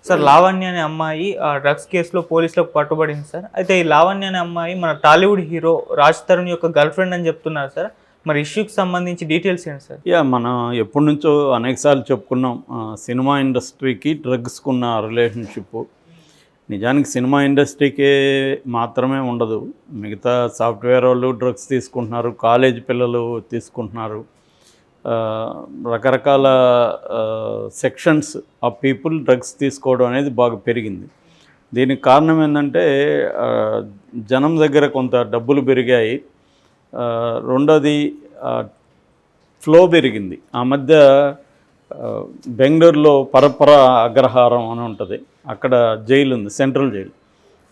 Sir Lavanya అనే అమ్మాయి drugs కేసులో పోలీసులకు పట్టుబడింది సార్. అయితే ఈ లావణ్య అనే అమ్మాయి మన టాలీవుడ్ హీరో రాజ్ తరుణ్ యొక్క గర్ల్ ఫ్రెండ్ అని చెప్తున్నారు సార్. మరి ఇష్యూకి సంబంధించి డీటెయిల్స్ ఏంటి సార్? మనం ఎప్పటి నుంచో అనేకసార్లు చెప్పుకున్నాం, సినిమా ఇండస్ట్రీకి డ్రగ్స్కి ఉన్న రిలేషన్షిప్ నిజానికి సినిమా ఇండస్ట్రీకే మాత్రమే ఉండదు. మిగతా సాఫ్ట్వేర్ వాళ్ళు డ్రగ్స్ తీసుకుంటున్నారు, కాలేజ్ పిల్లలు తీసుకుంటున్నారు, రకరకాల సెక్షన్స్ ఆఫ్ పీపుల్ డ్రగ్స్ తీసుకోవడం అనేది బాగా పెరిగింది. దీనికి కారణం ఏంటంటే జనం దగ్గర కొంత డబ్బులు పెరిగాయి, రెండోది ఫ్లో పెరిగింది. ఆ మధ్య బెంగళూరులో పరపర అగ్రహారం అని ఉంటుంది, అక్కడ జైలు ఉంది, సెంట్రల్ జైలు.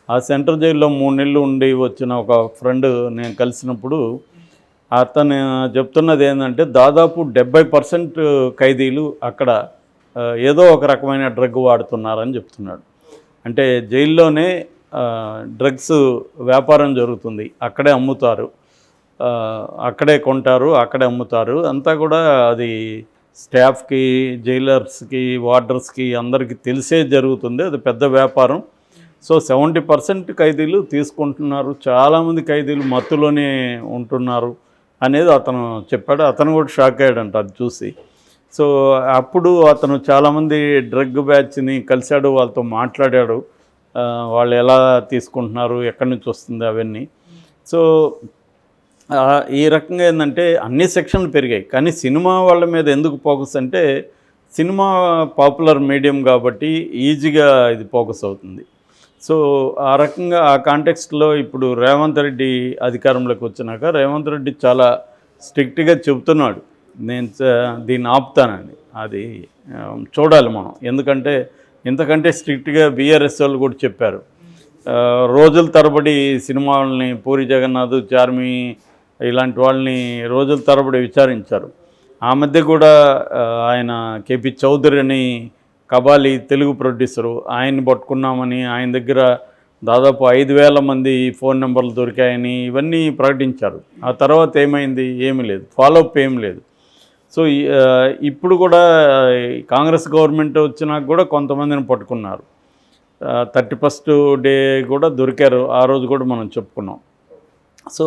ఆ సెంట్రల్ జైల్లో 3 నెలలు ఉండి వచ్చిన ఒక ఫ్రెండ్ నేను కలిసినప్పుడు అతను చెప్తున్నది ఏంటంటే దాదాపు 70% ఖైదీలు అక్కడ ఏదో ఒక రకమైన డ్రగ్ వాడుతున్నారని చెప్తున్నాడు. అంటే జైల్లోనే డ్రగ్స్ వ్యాపారం జరుగుతుంది, అక్కడే అమ్ముతారు, అక్కడే కొంటారు, అక్కడే అమ్ముతారు. అంతా కూడా అది స్టాఫ్కి, జైలర్స్కి, వార్డర్స్కి అందరికీ తెలిసే జరుగుతుంది, అది పెద్ద వ్యాపారం. సో 70% ఖైదీలు తీసుకుంటున్నారు, చాలామంది ఖైదీలు మత్తులోనే ఉంటున్నారు అనేది అతను చెప్పాడు. అతను కూడా షాక్ అయ్యాడంట అది చూసి. సో అప్పుడు అతను చాలామంది డ్రగ్ బ్యాచ్ని కలిశాడు, వాళ్ళతో మాట్లాడాడు, వాళ్ళు ఎలా తీసుకుంటున్నారు, ఎక్కడి నుంచి వస్తుంది అవన్నీ. సో ఈ రకంగా ఏంటంటే అన్ని సెక్షన్లు పెరిగాయి, కానీ సినిమా వాళ్ళ మీద ఎందుకు ఫోకస్ అంటే సినిమా పాపులర్ మీడియం కాబట్టి ఈజీగా ఇది ఫోకస్ అవుతుంది. సో ఆ రకంగా ఆ కాంటెక్స్ట్లో ఇప్పుడు రేవంత్ రెడ్డి అధికారంలోకి వచ్చినాక రేవంత్ రెడ్డి చాలా స్ట్రిక్ట్గా చెబుతున్నాడు, నేను దీన్ని ఆపుతానని. అది చూడాలి మనం, ఎందుకంటే ఇంతకంటే స్ట్రిక్ట్గా బీఆర్ఎస్ వాళ్ళు కూడా చెప్పారు. రోజుల తరబడి సినిమా వాళ్ళని, పూరి జగన్నాథ్, చార్మి ఇలాంటి వాళ్ళని రోజుల తరబడి విచారించారు. ఆ మధ్య కూడా ఆయన కేపీ చౌదరి అని కబాలి తెలుగు ప్రొడ్యూసరు, ఆయన్ని పట్టుకున్నామని, ఆయన దగ్గర దాదాపు 5,000 మంది ఫోన్ నెంబర్లు దొరికాయని ఇవన్నీ ప్రకటించారు. ఆ తర్వాత ఏమైంది? ఏమీ లేదు, ఫాలోఅప్ ఏం లేదు. సో ఇప్పుడు కూడా కాంగ్రెస్ గవర్నమెంట్ వచ్చినాక కూడా కొంతమందిని పట్టుకున్నారు. 31st డే కూడా దొరికారు, ఆ రోజు కూడా మనం చెప్పుకున్నాం. సో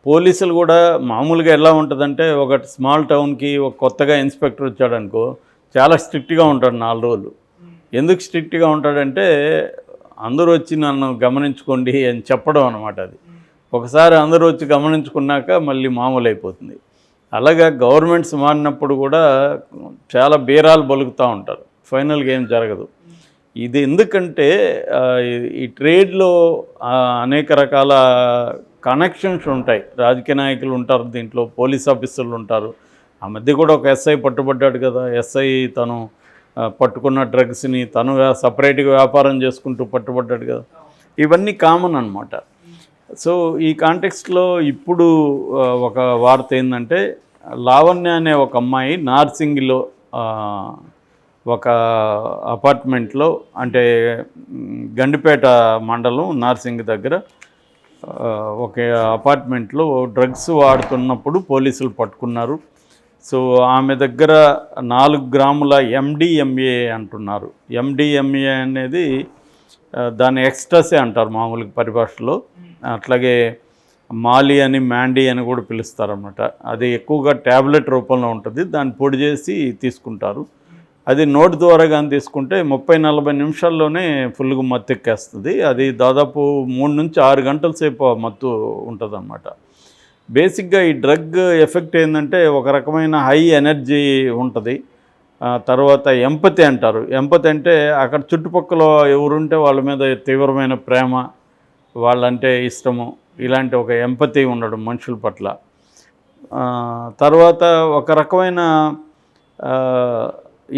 పోలీసులు కూడా మామూలుగా ఎలా ఉంటుందంటే, ఒక స్మాల్ టౌన్కి ఒక కొత్తగా ఇన్స్పెక్టర్ వచ్చాడనుకో చాలా స్ట్రిక్ట్గా ఉంటాడు 4 రోజులు. ఎందుకు స్ట్రిక్ట్గా ఉంటాడంటే అందరూ వచ్చి నన్ను గమనించుకోండి అని చెప్పడం అనమాట. అది ఒకసారి అందరూ వచ్చి గమనించుకున్నాక మళ్ళీ మామూలు అయిపోతుంది. అలాగా గవర్నమెంట్స్ మారినప్పుడు కూడా చాలా బేరాలు బలుకుతూ ఉంటారు, ఫైనల్గా ఏం జరగదు. ఇది ఎందుకంటే ఈ ట్రేడ్లో అనేక రకాల కనెక్షన్స్ ఉంటాయి, రాజకీయ నాయకులు ఉంటారు, దీంట్లో పోలీస్ ఆఫీసర్లు ఉంటారు. ఆ మధ్య కూడా ఒక ఎస్ఐ పట్టుబడ్డాడు కదా, ఎస్ఐ తను పట్టుకున్న డ్రగ్స్ని తను సపరేట్గా వ్యాపారం చేసుకుంటూ పట్టుబడ్డాడు కదా. ఇవన్నీ కామన్ అన్నమాట. సో ఈ కాంటెక్స్ట్లో ఇప్పుడు ఒక వార్త ఏంటంటే, లావణ్య అనే ఒక అమ్మాయి నార్సింగిలో ఒక అపార్ట్మెంట్లో, అంటే గండిపేట మండలం నార్సింగ్ దగ్గర ఒక అపార్ట్మెంట్లో డ్రగ్స్ వాడుతున్నప్పుడు పోలీసులు పట్టుకున్నారు. సో ఆమె దగ్గర 4 గ్రాముల MDMA అంటున్నారు. MDMA అనేది దాన్ని ఎక్స్ట్రాసే అంటారు మామూలుగా పరిభాషలో. అట్లాగే మాలి అని, మ్యాండీ అని కూడా పిలుస్తారన్నమాట. అది ఎక్కువగా ట్యాబ్లెట్ రూపంలో ఉంటుంది, దాన్ని పొడి చేసి తీసుకుంటారు. అది నోటి ద్వారా కానీ తీసుకుంటే 30-40 నిమిషాల్లోనే ఫుల్గా మత్తు ఎక్కేస్తుంది. అది దాదాపు 3 నుంచి 6 గంటల సేపు మత్తు ఉంటుంది అన్నమాట. బేసిక్గా ఈ డ్రగ్ ఎఫెక్ట్ ఏంటంటే ఒక రకమైన హై ఎనర్జీ ఉంటుంది. తర్వాత ఎంపతి అంటారు. ఎంపతి అంటే అక్కడ చుట్టుపక్కల ఎవరుంటే వాళ్ళ మీద తీవ్రమైన ప్రేమ, వాళ్ళంటే ఇష్టము, ఇలాంటి ఒక ఎంపతి ఉండడం మనుషుల పట్ల. తర్వాత ఒక రకమైన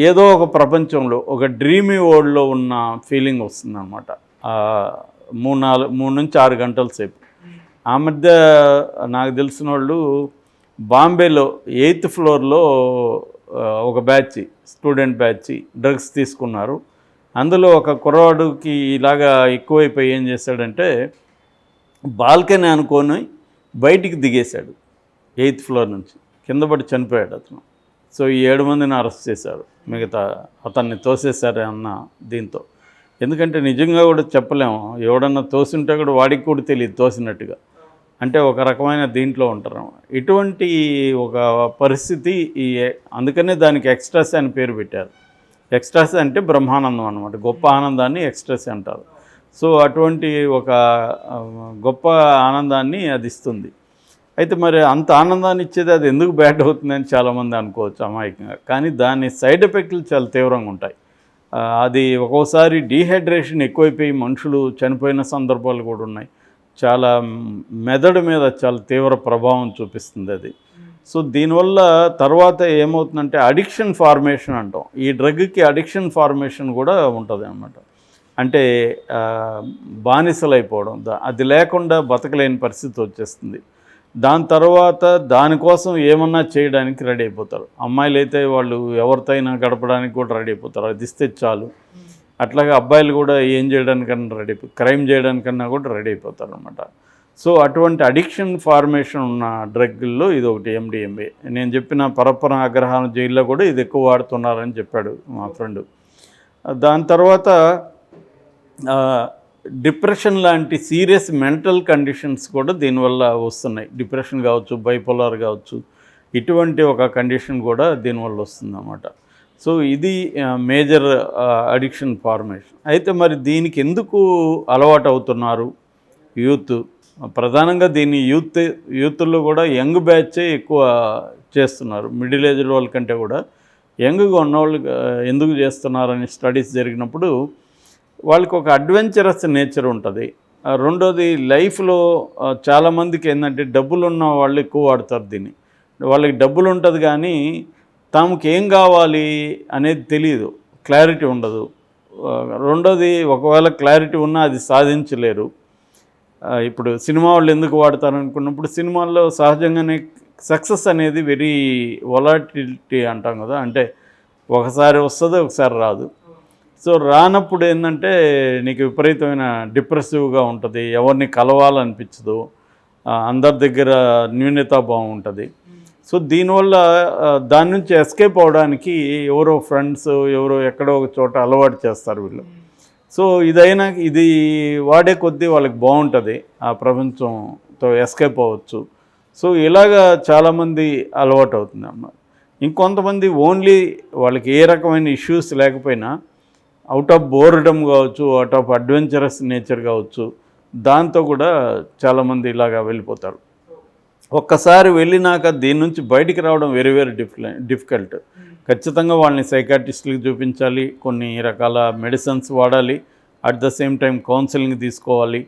ఏదో ఒక ప్రపంచంలో ఒక డ్రీమీ వరల్డ్లో ఉన్న ఫీలింగ్ వస్తుందన్నమాట 3 నుంచి 6 గంటల సేపు. ఆ మధ్య నాకు తెలిసిన వాళ్ళు బాంబేలో 8th ఫ్లోర్లో ఒక బ్యాచ్, స్టూడెంట్ బ్యాచ్ డ్రగ్స్ తీసుకున్నారు. అందులో ఒక కుర్రవాడుకి ఇలాగా ఎక్కువైపోయి ఏం చేశాడంటే బాల్కనీ అనుకొని బయటికి దిగేశాడు 8th ఫ్లోర్ నుంచి, కింద పడి చనిపోయాడు అతను. సో ఈ 7 మందిని అరెస్ట్ చేశారు, మిగతా అతన్ని తోసేశారు అన్న దీంతో. ఎందుకంటే నిజంగా కూడా చెప్పలేము, ఎవడన్నా తోసింటే కూడా వాడికి కూడా తెలియదు తోసినట్టుగా, అంటే ఒక రకమైన దీంట్లో ఉంటారు. ఇటువంటి ఒక పరిస్థితి అందుకనే దానికి ఎక్స్ట్రాస్ అని పేరు పెట్టారు. ఎక్స్ట్రాస్ అంటే బ్రహ్మానందం అనమాట, గొప్ప ఆనందాన్ని ఎక్స్ట్రాస్ అంటారు. సో అటువంటి ఒక గొప్ప ఆనందాన్ని అది ఇస్తుంది. అయితే మరి అంత ఆనందాన్ని ఇచ్చేది అది ఎందుకు బ్యాడ్ అవుతుందని చాలామంది అనుకోవచ్చు అమాయకంగా, కానీ దాని సైడ్ ఎఫెక్ట్లు చాలా తీవ్రంగా ఉంటాయి. అది ఒక్కోసారి డీహైడ్రేషన్ ఎక్కువైపోయి మనుషులు చనిపోయిన సందర్భాలు కూడా ఉన్నాయి. చాలా మెదడు మీద చాలా తీవ్ర ప్రభావం చూపిస్తుంది అది. సో దీనివల్ల తర్వాత ఏమవుతుందంటే అడిక్షన్ ఫార్మేషన్ అంటాం. ఈ డ్రగ్కి అడిక్షన్ ఫార్మేషన్ కూడా ఉంటుంది అన్నమాట. అంటే బానిసలైపోవడం, అది లేకుండా బతకలేని పరిస్థితి వచ్చేస్తుంది. దాని తర్వాత దానికోసం ఏమన్నా చేయడానికి రెడీ అయిపోతారు. అమ్మాయిలు అయితే వాళ్ళు ఎవరితోనైనా గడపడానికి కూడా రెడీ అయిపోతారు, అది ఇస్తే చాలు. అట్లాగే అబ్బాయిలు కూడా ఏం చేయడానికన్నా రెడీ క్రైమ్ చేయడానికన్నా కూడా రెడీ అయిపోతారు అనమాట. సో అటువంటి అడిక్షన్ ఫార్మేషన్ ఉన్న డ్రగ్ల్లో ఇది ఒకటి MDMA. నేను చెప్పిన పరప్పన అగ్రహారం జైల్లో కూడా ఇది ఎక్కువ వాడుతున్నారని చెప్పాడు మా ఫ్రెండ్. దాని తర్వాత డిప్రెషన్ లాంటి సీరియస్ మెంటల్ కండిషన్స్ కూడా దీనివల్ల వస్తున్నాయి. డిప్రెషన్ కావచ్చు, బైపోలార్ కావచ్చు, ఇటువంటి ఒక కండిషన్ కూడా దీనివల్ల వస్తుందన్నమాట. సో ఇది మేజర్ అడిక్షన్ ఫార్మేషన్. అయితే మరి దీనికి ఎందుకు అలవాటు అవుతున్నారు యూత్? ప్రధానంగా దీన్ని యూత్లో కూడా యంగ్ బ్యాచే ఎక్కువ చేస్తున్నారు. మిడిల్ ఏజ్ వాళ్ళ కంటే కూడా యంగ్గా ఉన్నవాళ్ళు ఎందుకు చేస్తున్నారని స్టడీస్ జరిగినప్పుడు వాళ్ళకి ఒక అడ్వెంచరస్ నేచర్ ఉంటుంది. రెండోది లైఫ్లో చాలామందికి ఏంటంటే డబ్బులు ఉన్న వాళ్ళు ఎక్కువ వాడతారు దీన్ని. వాళ్ళకి డబ్బులు ఉంటుంది కానీ తమకు ఏం కావాలి అనేది తెలియదు, క్లారిటీ ఉండదు. రెండోది ఒకవేళ క్లారిటీ ఉన్నా అది సాధించలేరు. ఇప్పుడు సినిమా వాళ్ళు ఎందుకు వాడతారు అనుకున్నప్పుడు సినిమాల్లో సహజంగానే సక్సెస్ అనేది వెరీ వొలాటిలిటీ అంటాం కదా, అంటే ఒకసారి వస్తుంది ఒకసారి రాదు. సో రానప్పుడు ఏంటంటే నీకు విపరీతమైన డిప్రెసివ్గా ఉంటుంది, ఎవరిని కలవాలనిపించదు, అందరి దగ్గర న్యూనతాభావం ఉంటుంది. సో దీనివల్ల దాని నుంచి ఎస్కేప్ అవడానికి ఎవరో ఫ్రెండ్స్ ఎవరో ఎక్కడో ఒక చోట అలవాటు చేస్తారు వీళ్ళు. సో ఇది వాడే కొద్దీ వాళ్ళకి బాగుంటుంది, ఆ ప్రపంచంతో ఎస్కేప్ అవ్వచ్చు. సో ఇలాగా చాలామంది అలవాటు అవుతుంది అన్నమాట. ఇంకొంతమంది ఓన్లీ వాళ్ళకి ఏ రకమైన ఇష్యూస్ లేకపోయినా అవుట్ ఆఫ్ బోర్డమ్ కావచ్చు, అవుట్ ఆఫ్ అడ్వెంచరస్ నేచర్ కావచ్చు, దాంతో కూడా చాలామంది ఇలాగా వెళ్ళిపోతారు. ఒక్కసారి వెళ్ళినాక దీని నుంచి బయటికి రావడం వెరీ వెరీ డిఫికల్ట్. ఖచ్చితంగా వాళ్ళని సైకాట్రిస్టులకు చూపించాలి, కొన్ని రకాల మెడిసిన్స్ వాడాలి, at the same time counselling తీసుకోవాలి.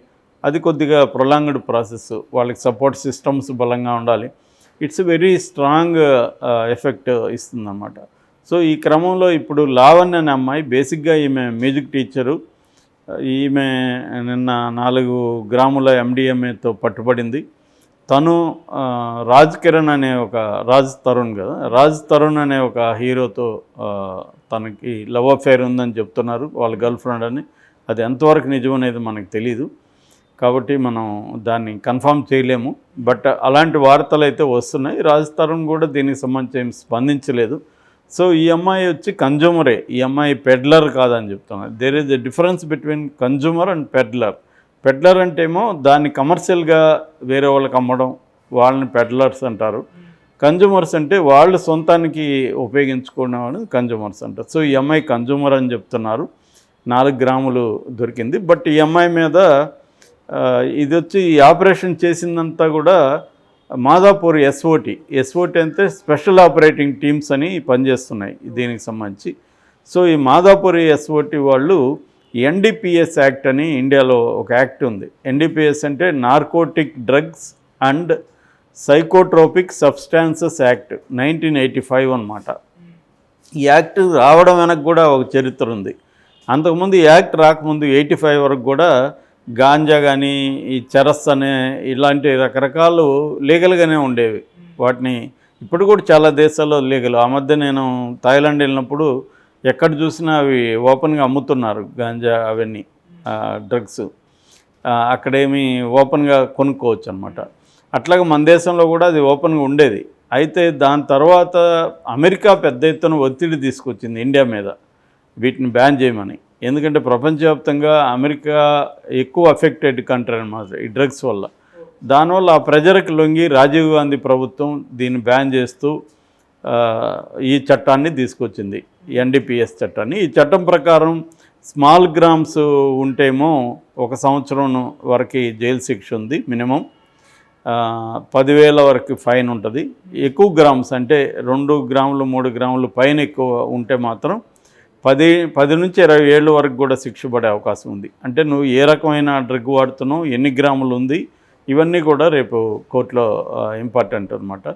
అది కొద్దిగా ప్రొలాంగ్డ్ ప్రాసెస్, వాళ్ళకి సపోర్ట్ సిస్టమ్స్ బలంగా ఉండాలి. ఇట్స్ వెరీ స్ట్రాంగ్ ఎఫెక్ట్ ఇస్తుందన్నమాట. సో ఈ క్రమంలో ఇప్పుడు లావణ్య అనే అమ్మాయి బేసిక్గా ఈమె మ్యూజిక్ టీచరు. ఈమె నిన్న 4 గ్రాముల MDMAతో పట్టుబడింది. తను రాజ్ తరుణ్ అనే ఒక హీరోతో తనకి లవ్ అఫేర్ ఉందని చెప్తున్నారు, వాళ్ళ గర్ల్ ఫ్రెండ్ అని. అది ఎంతవరకు నిజం అనేది మనకు తెలీదు, కాబట్టి మనం దాన్ని కన్ఫర్మ్ చేయలేము. బట్ అలాంటి వార్తలు అయితే వస్తున్నాయి. రాజ్ తరుణ్ కూడా దీనికి సంబంధించి ఏం స్పందించలేదు. సో ఈ అమ్మాయి వచ్చి కన్జ్యూమరే, ఈ అమ్మాయి పెడ్లర్ కాదని చెప్తున్నారు. There is a difference between consumer and peddler. Peddler అంటే ఏమో దాన్ని కమర్షియల్గా వేరే వాళ్ళకి అమ్మడం, వాళ్ళని పెడ్లర్స్ అంటారు. కన్జ్యూమర్స్ అంటే వాళ్ళు సొంతానికి ఉపయోగించుకునే వాళ్ళు కన్జ్యూమర్స్ అంటారు. సో ఈ అమ్మాయి కన్జ్యూమర్ అని చెప్తున్నారు. 4 గ్రాములు దొరికింది. బట్ ఈ అమ్మాయి మీద ఇది వచ్చి ఈ ఆపరేషన్ చేసిందంతా కూడా మాదాపూర్ SOT అంటే స్పెషల్ ఆపరేటింగ్ టీమ్స్ అని పనిచేస్తున్నాయి దీనికి సంబంధించి. సో ఈ మాదాపూర్ SOT వాళ్ళు NDPS యాక్ట్ అని ఇండియాలో ఒక యాక్ట్ ఉంది. NDPS అంటే narcotic drugs and psychotropic substances act 1985 అన్నమాట. ఈ యాక్ట్ రావడం వెనక కూడా ఒక చరిత్ర ఉంది. అంతకుముందు ఈ యాక్ట్ రాకముందు 85 వరకు కూడా గాంజా కానీ ఈ చరస్ అనే ఇలాంటి రకరకాలు లీగల్గానే ఉండేవి. వాటిని ఇప్పుడు కూడా చాలా దేశాల్లో లీగల్. ఆ మధ్య నేను థాయిలాండ్ వెళ్ళినప్పుడు ఎక్కడ చూసినా అవి ఓపెన్గా అమ్ముతున్నారు, గాంజా అవన్నీ డ్రగ్స్. అక్కడేమి ఓపెన్గా కొనుక్కోవచ్చు అనమాట. అట్లాగే మన దేశంలో కూడా అది ఓపెన్గా ఉండేది. అయితే దాని తర్వాత అమెరికా పెద్ద ఎత్తున ఒత్తిడి తీసుకొచ్చింది ఇండియా మీద వీటిని బ్యాన్ చేయమని. ఎందుకంటే ప్రపంచవ్యాప్తంగా అమెరికా ఎక్కువ అఫెక్టెడ్ కంట్రీ అన్నమాట ఈ డ్రగ్స్ వల్ల. దానివల్ల ఆ ప్రెజర్కి లొంగి రాజీవ్ గాంధీ ప్రభుత్వం దీన్ని బ్యాన్ చేస్తూ ఈ చట్టాన్ని తీసుకొచ్చింది, ఎన్డీపీఎస్ చట్టాన్ని. ఈ చట్టం ప్రకారం స్మాల్ గ్రామ్స్ ఉంటేమో 1 సంవత్సరం వరకు జైలు శిక్ష ఉంది మినిమం, 10,000 వరకు ఫైన్ ఉంటుంది. ఎక్కువ గ్రామ్స్ అంటే 2 గ్రాములు 3 గ్రాములు పైన ఎక్కువ ఉంటే మాత్రం 10 నుంచి 20 ఏళ్ళ వరకు కూడా శిక్ష పడే అవకాశం ఉంది. అంటే నువ్వు ఏ రకమైన డ్రగ్ వాడుతున్నావు, ఎన్ని గ్రాములు ఉంది, ఇవన్నీ కూడా రేపు కోర్టులో ఇంపార్టెంట్ అనమాట.